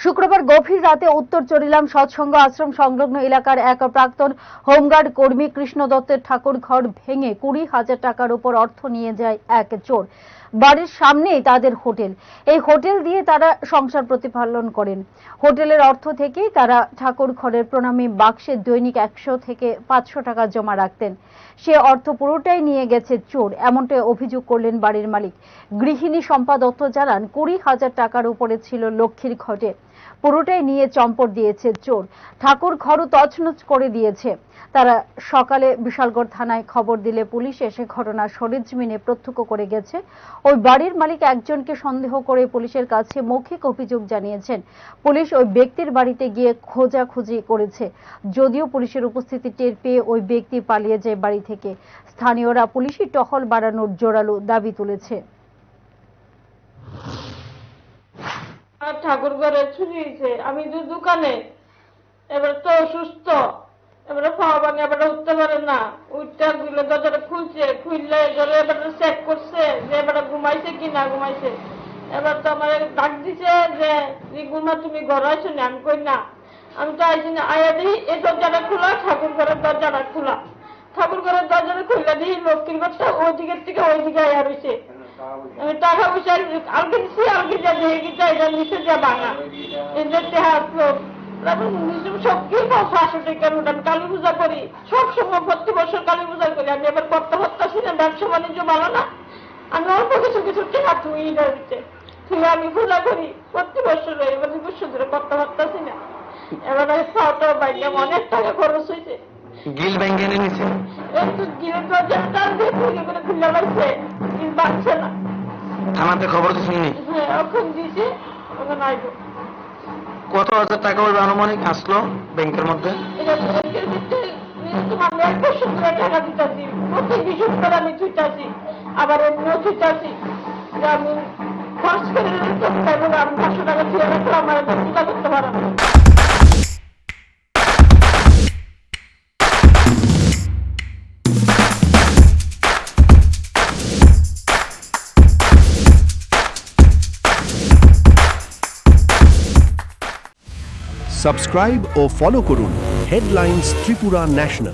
শুক্রবার গভীর রাতে উত্তর চরিলাম সৎসঙ্গ আশ্রম সংলগ্ন এলাকার এক প্রাক্তন হোমগার্ড কর্মী কৃষ্ণ দত্তের ঠাকুর ঘর ভেঙে 20,000 টাকার উপর অর্থ নিয়ে যায় এক চোর। বাড়ির সামনেই তাদের হোটেল, এই হোটেল দিয়ে তারা সংসার প্রতিপালন করেন। হোটেলের অর্থ থেকেই তারা ঠাকুর ঘরের প্রণামী বাক্সে দৈনিক 100 থেকে 500 টাকা জমা রাখতেন। সে অর্থ পুরোটাই নিয়ে গেছে চোর, এমনটাই অভিযোগ করলেন বাড়ির মালিক। গৃহিণী শম্পা দত্ত জানান 20,000 টাকার উপরে ছিল লক্ষ্মীর ঘটে, পুরোটাই নিয়ে চম্পট দিয়েছে চোর। ঠাকুর ঘরও তছনছ করে দিয়েছে। তারা সকালে বিশালগড় থানায় খবর দিলে পুলিশ এসে ঘটনার সরেজমিনে প্রত্যক্ষ করে গেছে। ওই বাড়ির মালিক একজনকে সন্দেহ করে পুলিশের কাছে মৌখিক অভিযোগ জানিয়েছেন। পুলিশ ওই ব্যক্তির বাড়িতে গিয়ে খোঁজাখুঁজি করেছে, যদিও পুলিশের উপস্থিতি টের পেয়ে ওই ব্যক্তি পালিয়ে যায় বাড়ি থেকে। স্থানীয়রা পুলিশি টহল বাড়ানোর জোরালো দাবি তুলেছে। ঠাকুর ঘরে চুরি হয়েছে, আমি তো দোকানে, এবার তো অসুস্থ, এবারে খাওয়া পানি এবার উঠতে পারে না, উঠতে দিলে দরজাটা খুলছে, খুললে ধরে এবার চেক করছে যে এবার ঘুমাইছে কি না ঘুমাইছে। এবার তো আমার ডাক দিছে যে ঘুমা তুমি ঘরে আইছো না, আমি কই না, আমি তো আইছি না। আয়া দিই এই দরজাটা খোলা, ঠাকুর ঘরের দরজাটা খোলা, ঠাকুর ঘরের দরজাটা খুললে দিই লক্ষ্মীর ঘরটা ওই দিকের থেকে ওই দিকে আয়া রয়েছে। আমি টাকা পয়সা আলকে দিচ্ছি, আলকে যা দেখে গেছে এটা নিচে যা ভাঙা এদের দেহাত লোক সব কি 500 টাকা নোট। আমি কালী পূজা করি, সবসময় প্রতি বছর কালী পূজা করি। আমি এবার করতে পারতাছি না, ব্যবসা বাণিজ্য ভালো না, আমি অল্প কিছু কিছু টাকা তুই দিতে তুই আমি পূজা করি প্রতি বছর, এবার বছর ধরে করতে পারতাছি না। এবার খাওয়াটা বাইরে অনেক টাকা খরচ হয়েছে। গিল ব্যাংকে নিয়েছে, একটু গিলের দরজাটা টান দিয়ে করে খুলে লাগছে, গিল বাঁচছে না। থানাতে খবর তো শুনি। হ্যাঁ, ওখানে দিয়েছি, ওখানে আইব। কত হাজার টাকা ওই আনুমানিক আসলো ব্যাংকের মধ্যে? আমি 1 বছর ধরে টাকা দিতেছি, প্রতি বৃহস্পতিবার আমি তুইতাছি, আবার এমনিও তুইতাছি। আমি খরচ করে আমি 500 টাকা দিয়ে রাখলে আমার পূজা করতে পারো। সাবস্ক্রাইব ও ফলো করুন হেডলাইন্স ত্রিপুরা ন্যাশনাল।